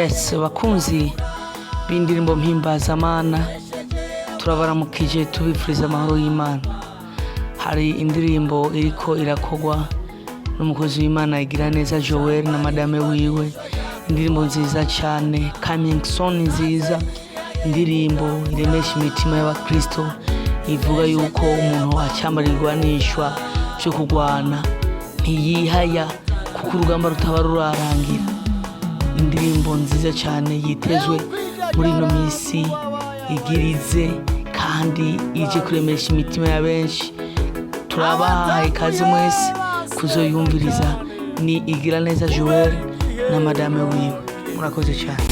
Yes, bakunzi b'indirimbo mpimbazamana, turabaramukije tubifuriza amahoro y'Imana. Hari indirimbo iriko irakogwa n'umukozi w'Imana Igiraneza Joel na madame wiwe, indirimbo nziza cyane, coming soon nziza, indirimbo iremesha imitima y'abakristo, ivuga yuko umuntu acyambarirwanishwa cyo kugwana ntiyihaya kuko urugamba rutaba rurarangira. Indirimbo nziza cyane yitezwe muri ino minsi, igirize kandi ije kuremesha imitima ya benshi. Turabahaye ikaze mwese kuzoyumviriza. Ni Igiraneza Joel na madame wiwe. Murakoze cyane.